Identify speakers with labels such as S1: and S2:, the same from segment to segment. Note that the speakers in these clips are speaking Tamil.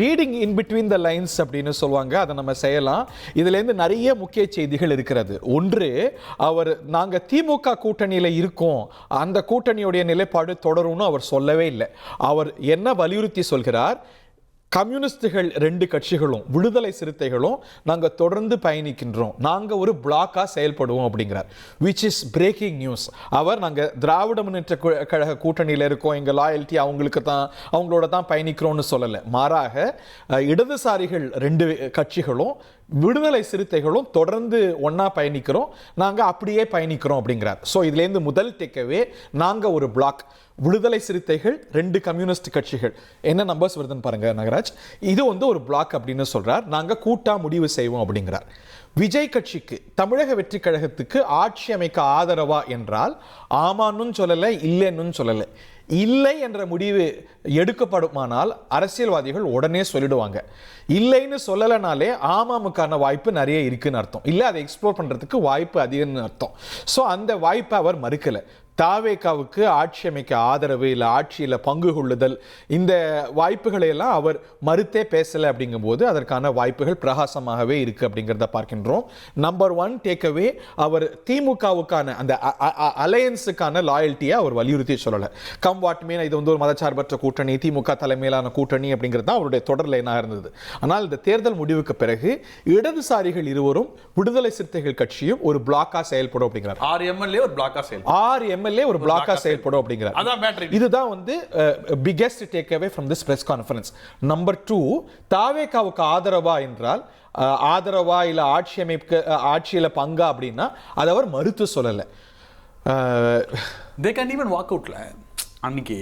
S1: Reading in between the lines அப்படின்னு சொல்லுவாங்க, அதை நம்ம செய்யலாம். இதுலேருந்து நிறைய முக்கிய செய்திகள் இருக்கிறது. ஒன்று, நாங்கள் திமுக கூட்டணியில் இருக்கோம், அந்த கூட்டணியுடைய நிலைப்பாடு தொடரும்னு அவர் சொல்லவே இல்லை. அவர் என்ன வலியுறுத்தி சொல்கிறார், கம்யூனிஸ்டுகள் 2 கட்சிகளும் விடுதலை சிறுத்தைகளும் நாங்கள் தொடர்ந்து பயணிக்கின்றோம், நாங்கள் ஒரு பிளாக்காக செயல்படுவோம் அப்படிங்கிறார். Which is breaking news. நாங்கள் திராவிட முன்னேற்ற கழக கூட்டணியில் இருக்கோம், எங்கள் லாயல்ட்டி அவங்களோட தான் பயணிக்கிறோம்னு சொல்லலை. மாறாக இடதுசாரிகள் 2 கட்சிகளும் விடுதலை சிறுத்தைகளும் தொடர்ந்து ஒன்றா பயணிக்கிறோம், நாங்கள் அப்படியே பயணிக்கிறோம் அப்படிங்கிறார். ஸோ இதுலேருந்து முதல் டேக்கவே, நாங்கள் ஒரு பிளாக், விடுதலை சிறுத்தைகள் 2 கம்யூனிஸ்ட் கட்சிகள், என்ன நம்பர்ஸ் வருதுன்னு பாருங்க நாகராஜ், இது ஒரு பிளாக் அப்படின்னு சொல்றார். நாங்க கூட்டா முடிவு செய்வோம் அப்படிங்கிறார். விஜய் கட்சிக்கு, தமிழக வெற்றி கழகத்துக்கு ஆட்சி அமைக்க ஆதரவா என்றால் ஆமான்னு சொல்லலை, இல்லைன்னு சொல்லலை. இல்லை என்ற முடிவு எடுக்கப்படுமானால் அரசியல்வாதிகள் உடனே சொல்லிடுவாங்க. இல்லைன்னு சொல்லலைனாலே ஆமாமுக்கான வாய்ப்பு நிறைய இருக்குன்னு அர்த்தம், இல்லை அதை எக்ஸ்ப்ளோர் பண்றதுக்கு வாய்ப்பு அதிகம்னு அர்த்தம். ஸோ அந்த வாய்ப்பை அவர் மறுக்கலை. தாவேகாவுக்கு ஆட்சி அமைக்க ஆதரவு, இல்லை ஆட்சியில் பங்கு கொள்ளுதல், இந்த வாய்ப்புகளை எல்லாம் அவர் மறுத்தே பேசலை. அப்படிங்கும்போது அதற்கான வாய்ப்புகள் பிரகாசமாகவே இருக்கு அப்படிங்கிறத பார்க்கின்றோம். நம்பர் 1 டேக்அவே, அவர் திமுகவுக்கான அந்த அலையன்ஸுக்கான லாயல்ட்டியை அவர் வலியுறுத்தி சொல்லலை. கம் வாட் மீன், இது ஒரு மதச்சார்பற்ற கூட்டணி, திமுக தலைமையிலான கூட்டணி அப்படிங்கிறது தான் அவருடைய தொடர் லைனாக இருந்தது. ஆனால் இந்த தேர்தல் முடிவுக்கு பிறகு இடதுசாரிகள் இருவரும் விடுதலை சிறுத்தைகள் கட்சியும் ஒரு பிளாக்கா செயல்படும் அப்படிங்கிறார்.
S2: 6 எம்எல்ஏ ஒரு பிளாக்கா செயல்படும்,
S1: ஒரு பிளாக்கா செயல்படும் அப்படிங்கிறார். இதுதான் biggest take away from this press conference. Number 2, தாவேகாவுக்கு ஆதரவா என்றால் ஆதரவா இல்ல ஆட்சியில பங்கா அப்படின்னா அதை அவர் மறுத்து சொல்லல.
S2: they can even walk outல அன்னைக்கு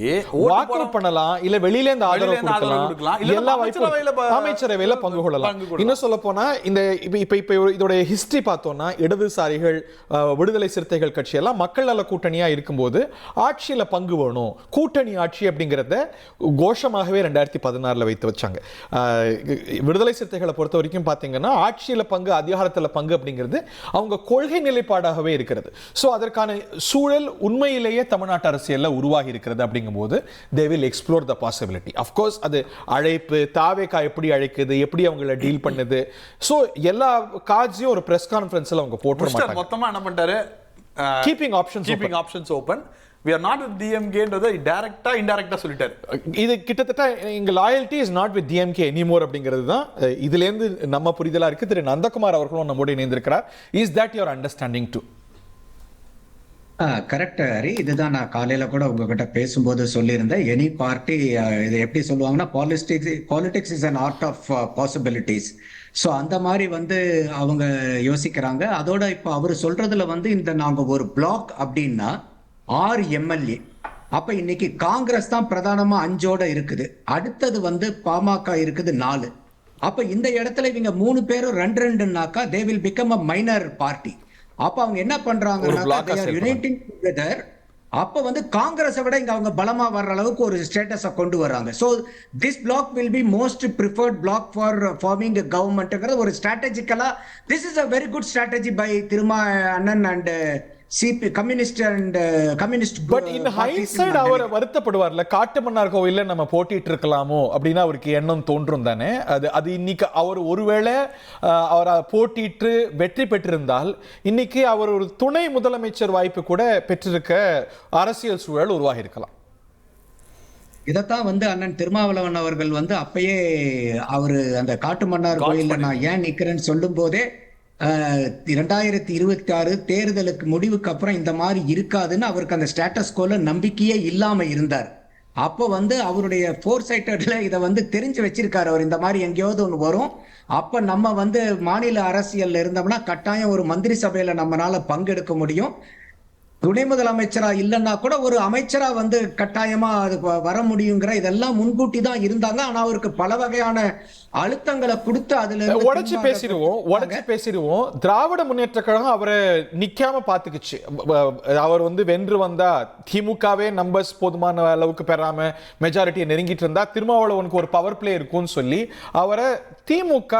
S1: வாக் அவுட் பண்ணலாம், இல்ல வெளியில இருந்து ஆதரவு கொடுக்கலாம், எல்லா வாய்ப்பும் அமைச்சரவையில பங்கு கொள்ளலாம். இன்னும் சொல்ல போனா இந்த இப்ப இதோட ஹிஸ்டரி பார்த்தோம்னா, இடதுசாரிகள் விடுதலை சிறுத்தைகள் கட்சி எல்லாம் மக்கள் நல கூட்டணியா இருக்கும்போது ஆட்சியில பங்கு வேணும், கூட்டணி ஆட்சி அப்படிங்கறத கோஷமாகவே 2016 வைத்து வச்சாங்க. விடுதலை சிறுத்தைகளை பொறுத்த வரைக்கும் பாத்தீங்கன்னா ஆட்சியில பங்கு, அதிகாரத்துல பங்கு அப்படிங்கிறது அவங்க கொள்கை நிலைப்பாடாகவே இருக்கிறது. சோ அதற்கான சூழல் உண்மையிலேயே தமிழ்நாட்டு அரசியல்ல உருவாகி இருக்கிறது. அப்படிங்கும்போது they will explore the possibility. of course அது அழைப்பு, தாவேகா எப்படி அழைக்குது, எப்படி அவங்கள டீல் பண்ணுது, சோ எல்லா காட்சியும் ஒரு பிரஸ் கான்ஃபரன்ஸ்ல அவங்க போட்டுற மாட்டாங்க.
S2: மொத்தமா என்ன பண்ணிட்டாரு,
S1: keeping options open,
S2: we are not with DMK ன்றதை டைரக்டா இன்டைரக்டா சொல்லிட்டாரு.
S1: இது கிட்டத்தட்ட எங்க loyalty is not with DMK anymore அப்படிங்கிறது தான் இதுல இருந்து நம்ம புரிதலா இருக்கு. திரு நந்தகுமார் அவர்களும் நம்மோடு இணைந்திருக்கிறார். is that your understanding too?
S3: Correct Hari, இதுதான் நான் காலையில கூட உங்ககிட்ட பேசும்போது சொல்லியிருந்தேன். எனி பார்ட்டி இது எப்படி சொல்லுவாங்கன்னா, politics is an art of possibilities. So அந்த மாதிரி அவங்க யோசிக்கிறாங்க. அதோட இப்போ அவர் சொல்றதுல இந்த நாங்க ஒரு பிளாக் அப்படின்னா 6 எம்எல்ஏ, அப்ப இன்னைக்கு காங்கிரஸ் தான் பிரதானமா 5ஓட இருக்குது, அடுத்தது பாமக இருக்குது 4. அப்ப இந்த இடத்துல இவங்க 3 பேரும் 2-2னாக்கா they will become a minor party. அப்ப அவங்க என்ன பண்றாங்கன்னா, யுனைட்டிங் டுகெதர். அப்ப காங்கிரஸை விட இங்க அவங்க பலமா வர்ற அளவுக்கு ஒரு ஸ்டேட்டஸை கொண்டு வர்றாங்க. So this block will be most preferred block for forming கவர்மெண்ட்ங்கிறது ஒரு ஸ்ட்ராட்டஜிக்கலா this is a very good strategy by Thiruma அண்ணன் and CP communist and communist.
S1: But in hindsight அவர் வருத்தப்படுவார்ல, காட்டு மன்னார் கோவில்ல நம்ம போட்டிட்டு இருக்கலாமோ அப்படின்னு அவருக்கு எண்ணம் தோன்றும் தானே. அது இன்னைக்கு அவர் ஒருவேளை அவர் போட்டிட்டு வெற்றி பெற்றிருந்தால் இன்னைக்கு அவர் ஒரு துணை முதலமைச்சர் வாய்ப்பு கூட பெற்றிருக்க அரசியல் சூழல் உருவாகி இருக்கலாம்.
S3: இதைத்தான் அண்ணன் திருமாவளவன் அவர்கள் அப்பயே அவரு அந்த காட்டு மன்னார் கோயில்ல நான் ஏன் நிக்கிறேன்னு சொல்லும் போதே 2026 தேர்தலுக்கு முடிவுக்கு அப்புறம் இந்த மாதிரி இருக்காதுன்னு அவருக்கு அந்த ஸ்டேட்டஸ் கோல நம்பிக்கையே இல்லாம இருந்தார். அப்போ அவருடைய ஃபோர்சைட்டட்ல இதை தெரிஞ்சு வச்சிருக்காரு. அவர் இந்த மாதிரி எங்கேயாவது ஒன்று வரும், அப்ப நம்ம மாநில அரசியல்ல இருந்தோம்னா கட்டாயம் ஒரு மந்திரி சபையில நம்மளால பங்கெடுக்க முடியும். துணை முதலமைச்சரா இல்லைன்னா கூட ஒரு அமைச்சரா கட்டாயமா அது வர முடியுங்கிற இதெல்லாம் முன்கூட்டி தான் இருந்தாங்க. ஆனா அவருக்கு பல வகையான அழுத்தங்களை கொடுத்து அதுல
S1: உடைச்சு பேசிடுவோம். திராவிட முன்னேற்ற கழகம் அவரை நிக்காம பாத்துக்குச்சு. அவர் வென்று வந்தா திமுகவே நம்பர்ஸ் போதுமான அளவுக்கு பெறாம மெஜாரிட்டியை நெருங்கிட்டு இருந்தா திருமாவளவனுக்கு ஒரு பவர் பிளே இருக்கும்னு சொல்லி அவரை திமுக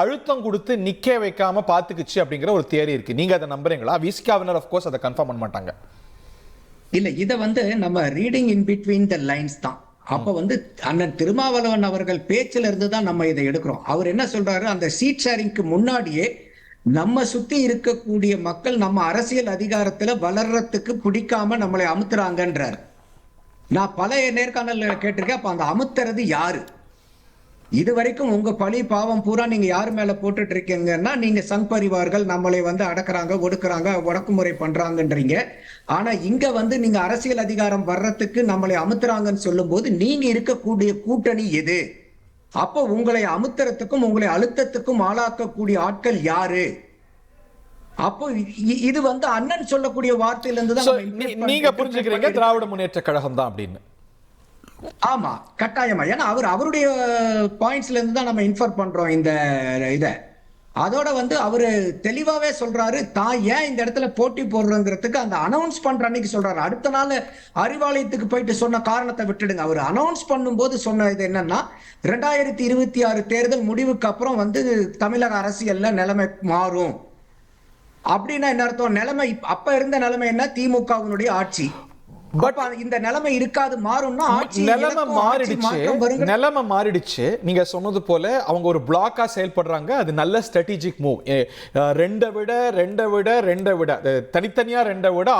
S1: அழுத்தம் கொடுத்து நிக்க வைக்காம பாத்துக்குச்சு அப்படிங்கிற ஒரு தியரி இருக்கு. நீங்க அதை நம்புறீங்களா? விசிகாவினர் ஆஃப் கோர்ஸ் அதை கன்ஃபார்ம் பண்ண மாட்டாங்க.
S3: இல்ல, இதை நம்ம reading in between the lines தான். அப்ப வந்து அண்ணன் திருமாவளவன் அவர்கள் பேச்சில இருந்து தான் நம்ம இதை எடுக்கிறோம். அவர் என்ன சொல்றாரு, அந்த சீட் ஷேரிங்க்கு முன்னாடியே நம்ம சுத்தி இருக்கக்கூடிய மக்கள் நம்ம அரசியல் அதிகாரத்துல வளர்றதுக்கு பிடிக்காம நம்மளை அமுத்துறாங்கன்றார். நான் பல நேர்காணல்ல கேட்டிருக்கேன். அப்ப அந்த அமுத்துறது யாரு? இதுவரைக்கும் உங்க பழி பாவம் பூரா நீங்க யார் மேல போட்டுட்டு இருக்கீங்கன்னா, நீங்க சங் பரிவார்கள் நம்மளை வந்து அடக்குறாங்க, ஒடுக்குறாங்க, ஒடக்குமுறை பண்றாங்கன்றீங்க. ஆனா இங்க வந்து நீங்க அரசியல் அதிகாரம் வர்றதுக்கு நம்மளை அமுத்துறாங்கன்னு சொல்லும்போது, நீங்க இருக்கக்கூடிய கூட்டணி எது? அப்போ உங்களை அமுத்துறதுக்கும் உங்களை அழுத்தத்துக்கும் ஆளாக்கக்கூடிய ஆட்கள் யாரு? அப்போ இது வந்து அண்ணன் சொல்லக்கூடிய வார்த்தையில இருந்து தான்
S1: So,
S3: நம்ம interpret
S1: நீங்க
S3: பண்ணி-
S1: புரிஞ்சுக்கிறீங்க திராவிட முன்னேற்ற கழகம் தான் அப்படின்னு.
S3: ஆமா, கட்டாயமா. ஏன்னா அவருடைய பாயிண்ட்ஸ்ல இருந்து தான் நம்ம இன்ஃபர் பண்றோம் இந்த இத. அதோட வந்து அவரு தெளிவாவே சொல்றாரு, தான் ஏன் இந்த இடத்துல போட்டி போடுறோங்கிறதுக்கு அந்த அனௌன்ஸ் பண்ற அன்னைக்கு சொல்றாரு. அடுத்த நாள் அறிவாலயத்துக்கு போயிட்டு சொன்ன காரணத்தை விட்டுடுங்க. அவர் அனௌன்ஸ் பண்ணும்போது சொன்ன இது என்னன்னா, 2026 தேர்தல் முடிவுக்கு அப்புறம் வந்து தமிழக அரசியல்ல நிலைமை மாறும். அப்படின்னா என்ன அர்த்தம்? நிலைமை அப்ப இருந்த நிலைமை என்ன? திமுகவினுடைய ஆட்சி. பட் இந்த நிலைமை இருக்காது, மாறும்னா ஆட்சி
S1: நிலைமை
S3: இழக்கும், ஆட்சி மாற்றம் வருங்கிற-
S1: நிலைமை மாறிடுச்சு. நீங்க சொன்னது போல அவங்க ஒரு பிளாக்கா செயல்படுறாங்க. அது நல்ல ஸ்ட்ராட்டஜிக் மூவ். ரெண்டை விட தனித்தனியா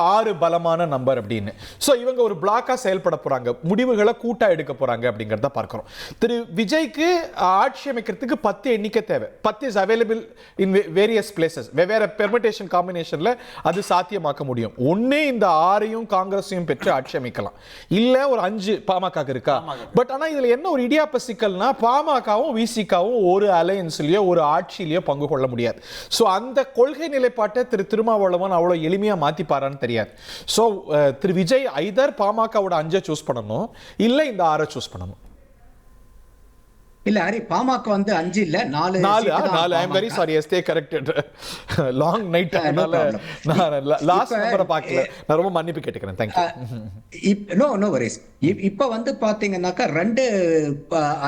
S1: 6 பலமான நம்பர் அப்படின்னு. சோ இவங்க ஒரு பிளாக்கா செயல்பட போறாங்க, முடிவுகளை கூட்டா எடுக்க போறாங்க அப்படிங்கறத பார்க்கிறோம். திரு விஜய்க்கு ஆட்சி அமைக்கிறதுக்கு 10 எண்ணிக்கை தேவை. 10 is available in various places. வெவ்வேறு பெர்மிட்டேஷன் காம்பினேஷன்ல அது சாத்தியமாக்க முடியும். ஒண்ணே இந்த 6ஐயும் காங்கிரஸையும் பெற்று ஆட்சி அமைக்கலாம். இல்ல ஒரு 5 பாமக இருக்கா. பட் ஆனா இதுல என்ன ஒரு இடியாப்ப சிக்கல்னா, பாமகவும் விசிகாவும் ஒரு அலையன்ஸ்லயோ ஒரு ஆட்சியிலயோ பங்கு கொள்ள முடியாது. சோ அந்த கொள்கை நிலைப்பாட்டை திரு திருமாவளவன் அவ்வளவு எளிமையா மாத்திப்பாரான்னு தெரியாது. சோ திரு விஜய் ஐதர் பாமகவோட 5 சூஸ் பண்ணணும், இல்ல இந்த 6 சூஸ் பண்ணணும்.
S3: இல்ல ஹரி, பாமக வந்து 5 இல்ல 4
S1: 4 I am very sorry, stay corrected. Long night அதனால நான் லாஸ்ட் நம்பரை பார்க்கல. நான் ரொம்ப மன்னிப்பு கேட்டுக்கிறேன். Thank you.
S3: No worries. இப்ப வந்து பாத்தீங்கன்னாக்கா 2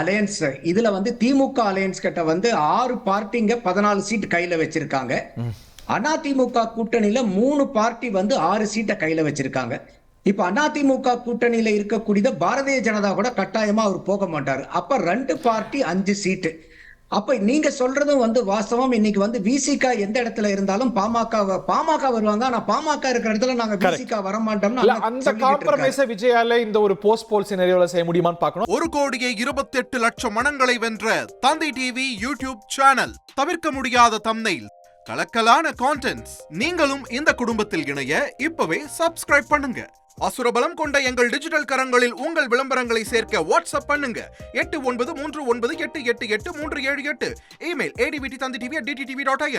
S3: அலையன்ஸ். இதுல வந்து திமுக அலையன்ஸ் கிட்ட வந்து 6 பார்ட்டிங்க 14 சீட் கையில வச்சிருக்காங்க. அதிமுக கூட்டணியில 3 பார்ட்டி வந்து 6 சீட்டை கையில வச்சிருக்காங்க. இப்ப அதிமுக கூட்டணியில இருக்கக்கூடிய பாரதிய ஜனதா கூட கட்டாயமா அவர் போக மாட்டாரு. அப்ப 2 பார்ட்டி 5 சீட்டு. அப்ப நீங்க சொல்றதும் வந்து வாஸ்தவம். இன்னைக்கு வந்து விசிக எந்த இடத்துல இருந்தாலும் பாமக வருவாங்க. ஆனா பாமக இருக்கிற இடத்துல நாங்க விசிக வர மாட்டோம்னு
S1: அந்த காம்ப்ரமைஸை விஜயால இந்த ஒரு போஸ்ட் போல் சினரியோல செய்ய முடியுமான்னு பார்க்கணும்.
S4: 1,28,00,000 மனங்களை வென்ற தந்தி டிவி யூடியூப் சேனல். தவிர்க்க முடியாத தம்ப்நெயில், கலக்கலான கான்டென்ட்ஸ். நீங்களும் இந்த குடும்பத்தில் இணைய இப்பவே சப்ஸ்கிரைப் பண்ணுங்க. அசுரபலம் கொண்ட எங்கள் டிஜிட்டல் கரங்களில் உங்கள் விளம்பரங்களை சேர்க்க வாட்ஸ்அப் பண்ணுங்க. 8939888838. Email advttv@dttv.in.